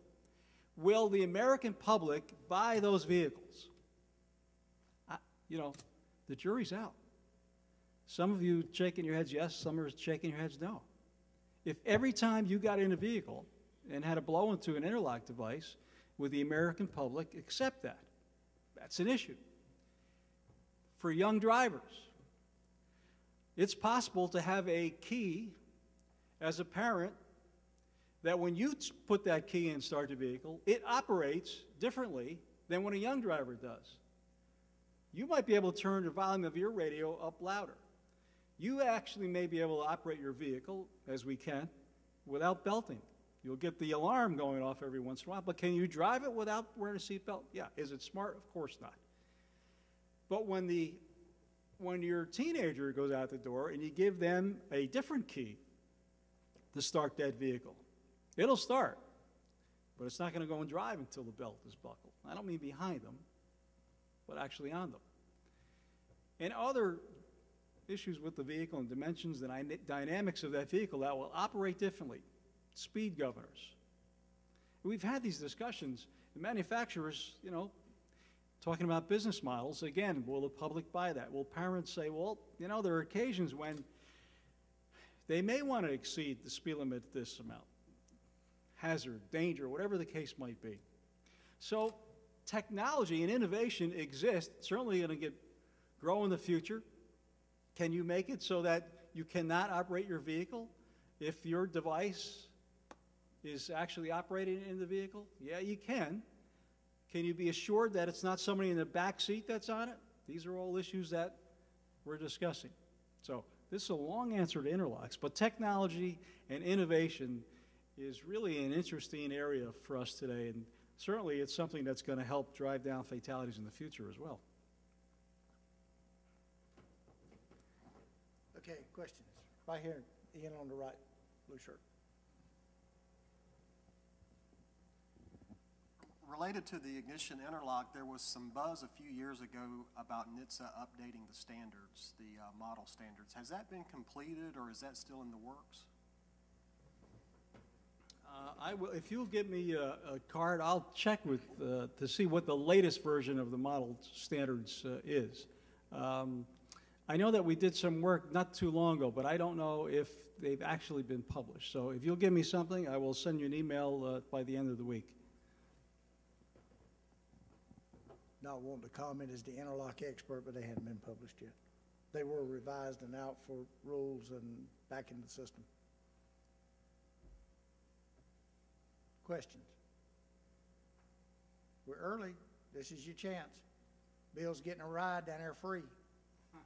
Will the American public buy those vehicles? The jury's out. Some of you shaking your heads yes, some are shaking your heads no. If every time you got in a vehicle and had a blow into an interlock device, would the American public accept that? That's an issue. For young drivers, it's possible to have a key as a parent that when you put that key in and start the vehicle, it operates differently than when a young driver does. You might be able to turn the volume of your radio up louder. You actually may be able to operate your vehicle, as we can, without belting. You'll get the alarm going off every once in a while, but can you drive it without wearing a seatbelt? Yeah. Is it smart? Of course not. But when your teenager goes out the door and you give them a different key to start that vehicle, it'll start, but it's not going to go and drive until the belt is buckled. I don't mean behind them, but actually on them. And other issues with the vehicle and dimensions and dynamics of that vehicle that will operate differently. Speed governors. We've had these discussions. The manufacturers, talking about business models, again, will the public buy that? Will parents say, well, there are occasions when they may want to exceed the speed limit this amount. Hazard, danger, whatever the case might be. So technology and innovation exist, certainly going to grow in the future. Can you make it so that you cannot operate your vehicle if your device is actually operating in the vehicle? Yeah, you can. Can you be assured that it's not somebody in the back seat that's on it? These are all issues that we're discussing. So this is a long answer to interlocks, but technology and innovation is really an interesting area for us today, and certainly it's something that's going to help drive down fatalities in the future as well. Okay, questions? Right here, Ian on the right, blue shirt. Related to the ignition interlock, there was some buzz a few years ago about NHTSA updating the standards, the model standards. Has that been completed, or is that still in the works? I will, if you'll give me a card, I'll check with to see what the latest version of the model standards is. I know that we did some work not too long ago, but I don't know if they've actually been published. So if you'll give me something, I will send you an email by the end of the week. Not wanting to comment as the interlock expert, but they hadn't been published yet. They were revised and out for rules and back in the system. Questions? We're early. This is your chance. Bill's getting a ride down there free. Well,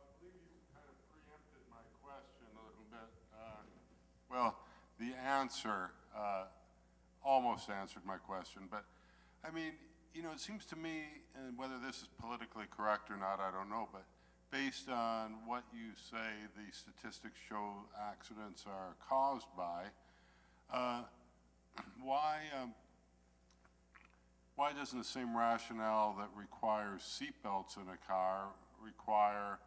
I believe you kind of preempted my question a little bit. Well, the answer almost answered my question, but I mean, you know, it seems to me, and whether this is politically correct or not, I don't know, but based on what you say the statistics show accidents are caused by, why doesn't the same rationale that requires seatbelts in a car require,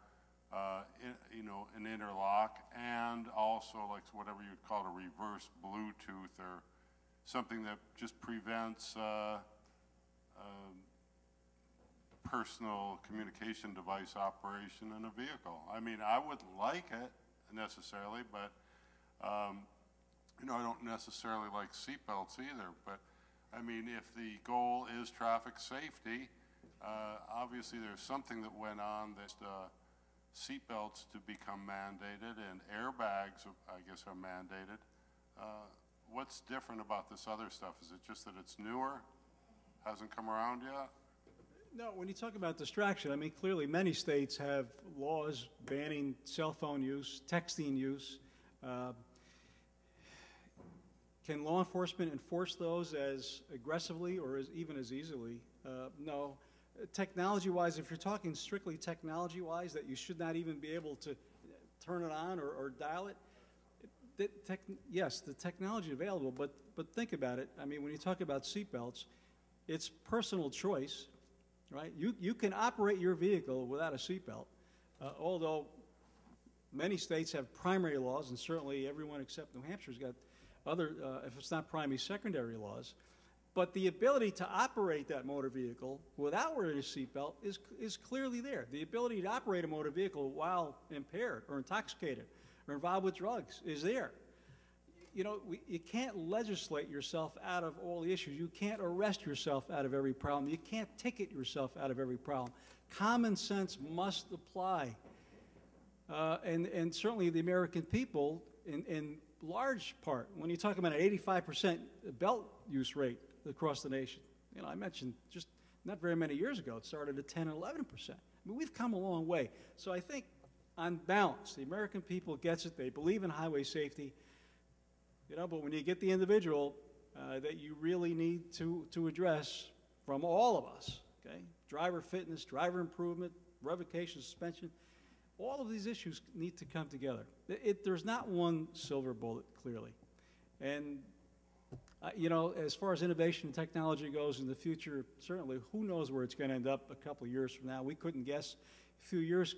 you know, an interlock and also like whatever you'd call a reverse Bluetooth or something that just prevents personal communication device operation in a vehicle? I mean, I would like it necessarily, but you know, I don't necessarily like seatbelts either. But I mean, if the goal is traffic safety, obviously there's something that went on that seatbelts to become mandated and airbags, I guess, are mandated. What's different about this other stuff? Is it just that it's newer? Hasn't come around yet? No, when you talk about distraction, I mean, clearly many states have laws banning cell phone use, texting use. Can law enforcement enforce those as aggressively or even as easily? No. Technology-wise, if you're talking strictly technology-wise, that you should not even be able to turn it on or dial it, yes, the technology available, but think about it. I mean, when you talk about seatbelts, it's personal choice, right? You can operate your vehicle without a seatbelt, although many states have primary laws, and certainly everyone except New Hampshire's got other, if it's not primary, secondary laws. But the ability to operate that motor vehicle without wearing a seatbelt is clearly there. The ability to operate a motor vehicle while impaired or intoxicated or involved with drugs is there. You know, you can't legislate yourself out of all the issues. You can't arrest yourself out of every problem. You can't ticket yourself out of every problem. Common sense must apply. And certainly the American people, in large part, when you talk about an 85% belt use rate across the nation, you know, I mentioned just not very many years ago, it started at 10 and 11%. I mean, we've come a long way. So I think, on balance, the American people gets it. They believe in highway safety. You know, but when you get the individual that you really need to address from all of us, okay? Driver fitness, driver improvement, revocation, suspension, all of these issues need to come together. There's not one silver bullet, clearly. And, you know, as far as innovation and technology goes in the future, certainly who knows where it's going to end up a couple of years from now. We couldn't guess a few years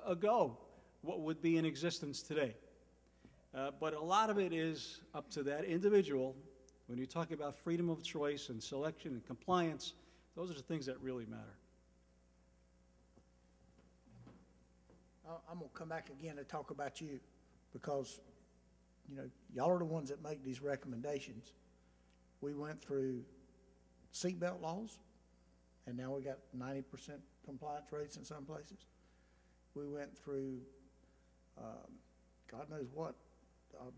ago what would be in existence today. But a lot of it is up to that individual. When you talk about freedom of choice and selection and compliance, those are the things that really matter. I'm going to come back again to talk about you because, you know, y'all are the ones that make these recommendations. We went through seatbelt laws, and now we got 90% compliance rates in some places. We went through, God knows what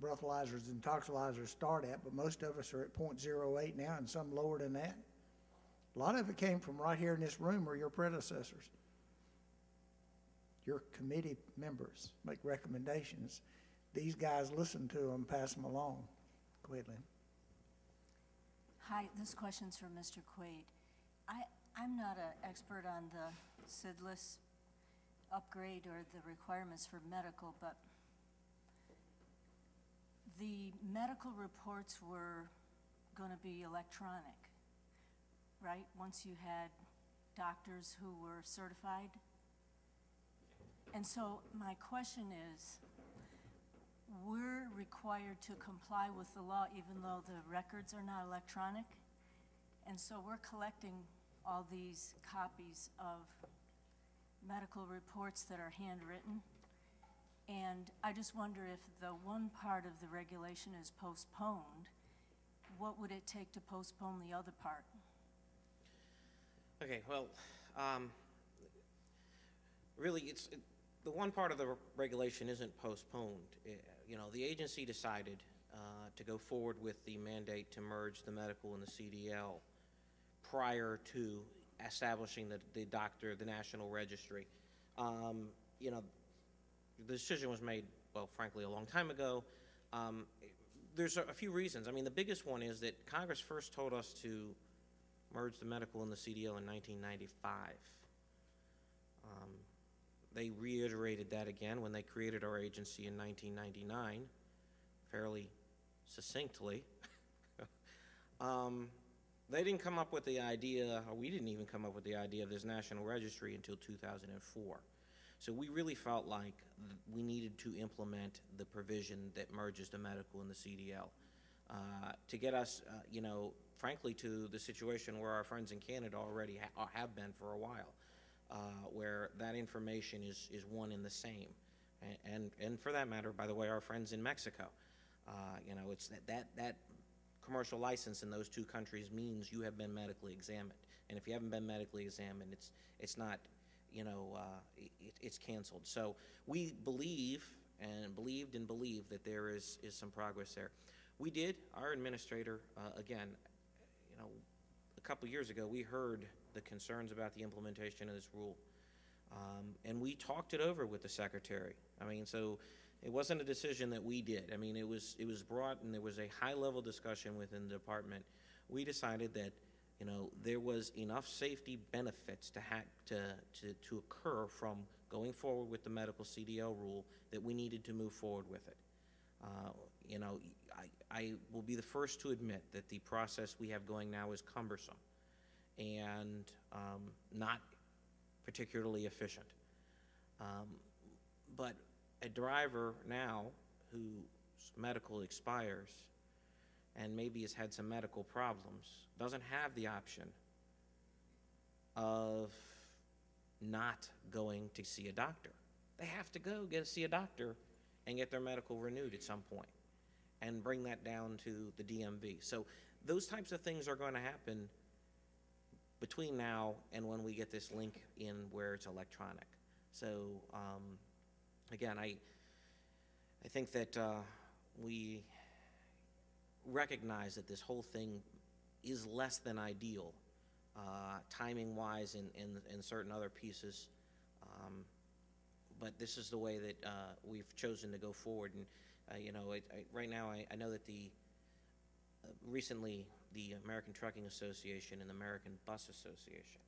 breathalyzers and toxilizers start at, but most of us are at 0.08 now and some lower than that. A lot of it came from right here in this room or your predecessors. Your committee members make recommendations. These guys listen to them, pass them along. Go ahead, Lynn. Hi, this question's for Mr. Quaid. I'm not an expert on the SIDLess upgrade or the requirements for medical, but the medical reports were going to be electronic, right? Once you had doctors who were certified. And so my question is, we're required to comply with the law even though the records are not electronic. And so we're collecting all these copies of medical reports that are handwritten. And I just wonder if the one part of the regulation is postponed, what would it take to postpone the other part? Okay, well, really, the one part of the regulation isn't postponed. You know, the agency decided to go forward with the mandate to merge the medical and the CDL prior to establishing the national registry. You know, the decision was made, well, frankly, a long time ago. There's a few reasons. I mean, the biggest one is that Congress first told us to merge the medical and the CDL in 1995. They reiterated that again when they created our agency in 1999, fairly succinctly. They didn't come up with the idea, or we didn't even come up with the idea of this national registry until 2004. So we really felt like we needed to implement the provision that merges the medical and the CDL to get us, you know, frankly, to the situation where our friends in Canada already have been for a while, where that information is one and the same. And for that matter, by the way, our friends in Mexico, you know, it's that commercial license in those two countries means you have been medically examined. And if you haven't been medically examined, it's not, you know, it's canceled. So we believe and believed that there is some progress there. We did. Our administrator, again, you know, a couple years ago, we heard the concerns about the implementation of this rule. And we talked it over with the secretary. I mean, so it wasn't a decision that we did. I mean, it was brought, and there was a high-level discussion within the department. We decided that, you know, there was enough safety benefits to occur from going forward with the medical CDL rule that we needed to move forward with it. You know, I will be the first to admit that the process we have going now is cumbersome and not particularly efficient. But a driver now whose medical expires and maybe has had some medical problems doesn't have the option of not going to see a doctor. They have to go see a doctor and get their medical renewed at some point and bring that down to the DMV. So those types of things are going to happen between now and when we get this link in where it's electronic. So again, I think that we recognize that this whole thing is less than ideal, timing-wise and certain other pieces. But this is the way that we've chosen to go forward. And you know, right now, I know that recently the American Trucking Association and the American Bus Association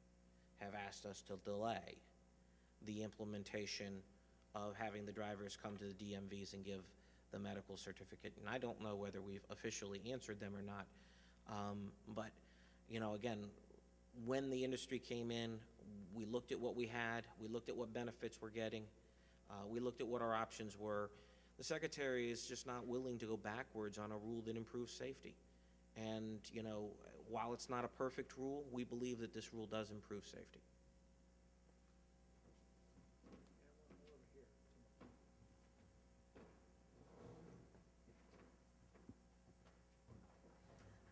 have asked us to delay the implementation of having the drivers come to the DMVs and give the medical certificate. And I don't know whether we've officially answered them or not. But, you know, again, when the industry came in, we looked at what we had, we looked at what benefits we're getting, we looked at what our options were. The Secretary is just not willing to go backwards on a rule that improves safety. And, you know, while it's not a perfect rule, we believe that this rule does improve safety.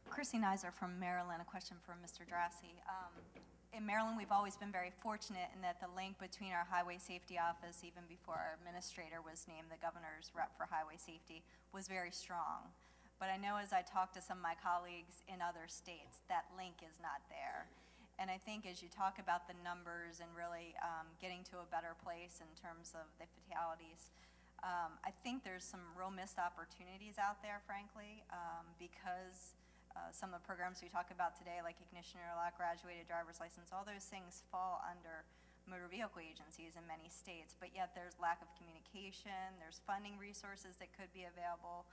Chrissy Nizer from Maryland, a question for Mr. Drassi. in Maryland, we've always been very fortunate in that the link between our highway safety office, even before our administrator was named the governor's rep for highway safety, was very strong. But I know as I talk to some of my colleagues in other states, that link is not there. And I think as you talk about the numbers and really getting to a better place in terms of the fatalities, I think there's some real missed opportunities out there, frankly, because some of the programs we talk about today, like ignition interlock, graduated driver's license, all those things fall under motor vehicle agencies in many states, but yet there's lack of communication, there's funding resources that could be available,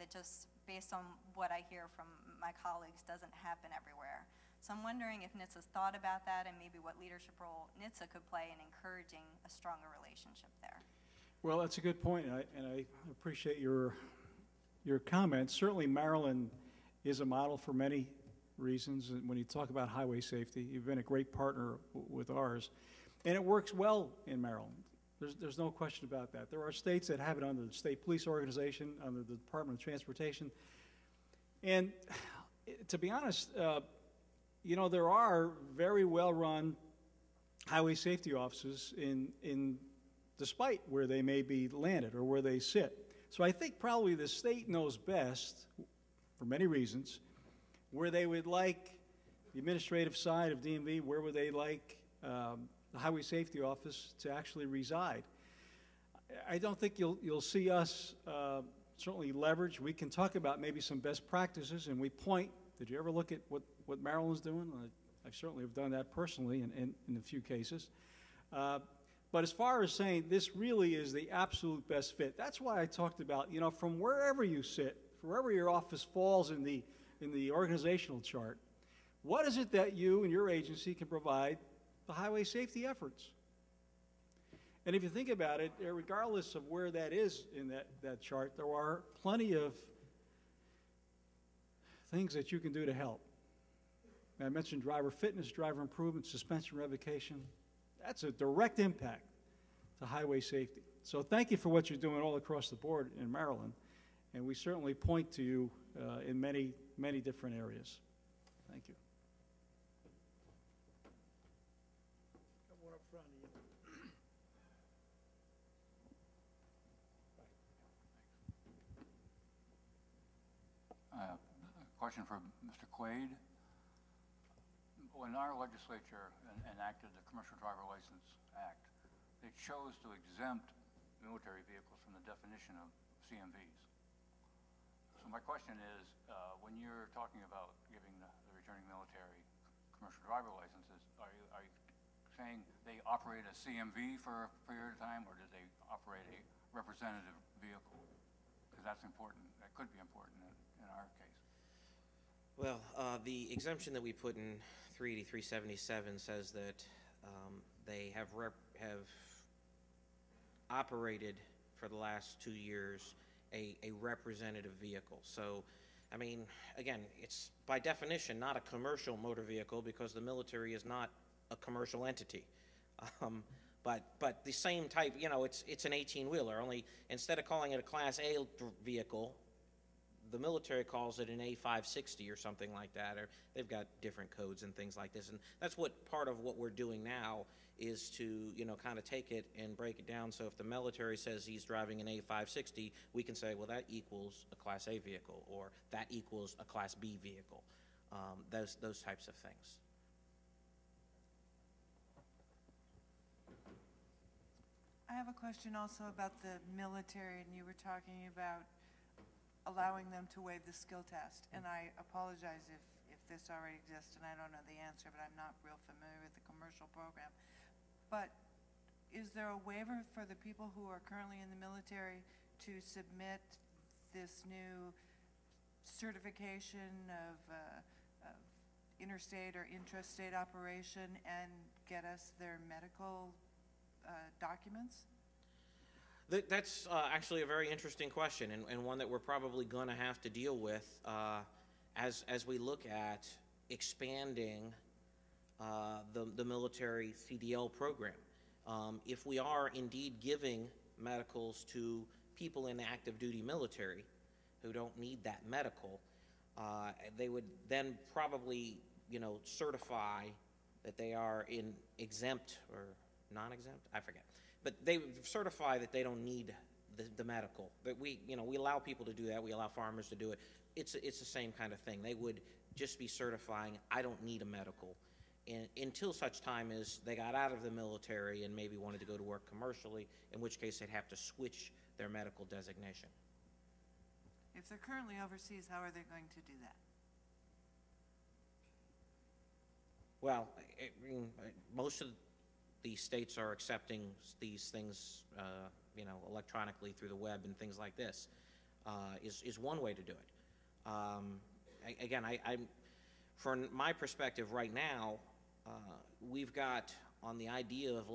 that just, based on what I hear from my colleagues, doesn't happen everywhere. So I'm wondering if NHTSA's thought about that and maybe what leadership role NHTSA could play in encouraging a stronger relationship there. Well, that's a good point, and I appreciate your comments. Certainly Maryland is a model for many reasons. And when you talk about highway safety, you've been a great partner with ours. And it works well in Maryland. There's no question about that. There are states that have it under the state police organization, under the Department of Transportation. And to be honest, you know, there are very well-run highway safety offices despite where they may be landed or where they sit. So I think probably the state knows best, for many reasons, where they would like the administrative side of DMV, where would they like the highway safety office to actually reside. I don't think you'll see us certainly leverage. We can talk about maybe some best practices, and we point. Did you ever look at what Maryland's doing? I certainly have done that personally in a few cases. But as far as saying this really is the absolute best fit, that's why I talked about, you know, from wherever you sit, wherever your office falls in the organizational chart, what is it that you and your agency can provide the highway safety efforts? And if you think about it, regardless of where that is in that chart, there are plenty of things that you can do to help. I mentioned driver fitness, driver improvement, suspension revocation. That's a direct impact to highway safety. So thank you for what you're doing all across the board in Maryland. And we certainly point to you in many, many different areas. Thank you. Got one up front of you. A question for Mr. Quaid. When our legislature enacted the Commercial Driver License Act, they chose to exempt military vehicles from the definition of CMVs. So my question is, when you're talking about giving the returning military commercial driver licenses, are you saying they operate a CMV for a period of time, or did they operate a representative vehicle? Because that's important. That could be important in our case. Well, the exemption that we put in 38377 says that they have operated for the last 2 years a representative vehicle. So, I mean, again, it's by definition not a commercial motor vehicle because the military is not a commercial entity. But the same type, you know, it's an 18-wheeler, only instead of calling it a Class A vehicle, the military calls it an A560 or something like that, or they've got different codes and things like this. And that's what part of what we're doing now is to, you know, kind of take it and break it down. So if the military says he's driving an A560, we can say, well, that equals a Class A vehicle, or that equals a Class B vehicle, those types of things. I have a question also about the military, and you were talking about allowing them to waive the skill test. And I apologize if this already exists and I don't know the answer, but I'm not real familiar with the commercial program. But is there a waiver for the people who are currently in the military to submit this new certification of interstate or intrastate operation and get us their medical documents? That's actually a very interesting question, and one that we're probably going to have to deal with as we look at expanding the military CDL program. If we are indeed giving medicals to people in the active duty military who don't need that medical, they would then probably, you know, certify that they are in exempt or non-exempt, I forget. But they certify that they don't need the medical. That we allow people to do that. We allow farmers to do it. It's the same kind of thing. They would just be certifying, I don't need a medical, until such time as they got out of the military and maybe wanted to go to work commercially, in which case they'd have to switch their medical designation. If they're currently overseas, how are they going to do that? Well, most of the states are accepting these things, electronically through the web and things like this, is one way to do it. Again, from my perspective right now, we've got on the idea of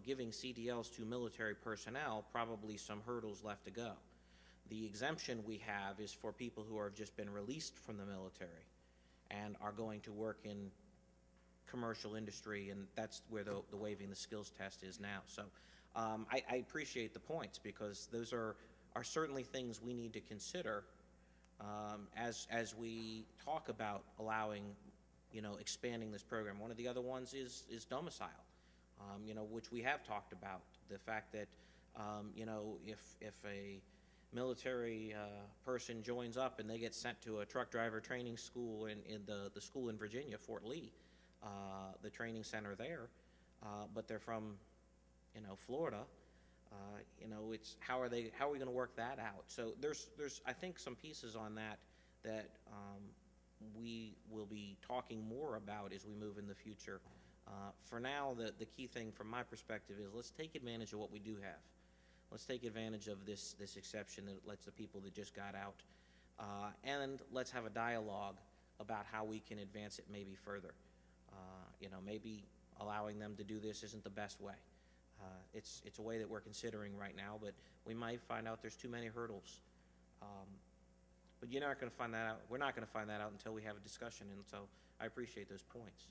giving CDLs to military personnel, probably some hurdles left to go. The exemption we have is for people who have just been released from the military and are going to work in commercial industry, and that's where the waiving the skills test is now. So I appreciate the points, because those are certainly things we need to consider as we talk about allowing, expanding this program. One of the other ones is domicile, which we have talked about. The fact that, if a military person joins up and they get sent to a truck driver training school in the school in Virginia, Fort Lee, the training center there, but they're from, Florida, it's how are we going to work that out? So there's I think some pieces on that we will be talking more about as we move in the future. For now, the key thing from my perspective is let's take advantage of what we do have. Let's take advantage of this exception that lets the people that just got out, and let's have a dialogue about how we can advance it maybe further. Maybe allowing them to do this isn't the best way. It's a way that we're considering right now, but we might find out there's too many hurdles. But you're not going to find that out. We're not going to find that out until we have a discussion, and so I appreciate those points.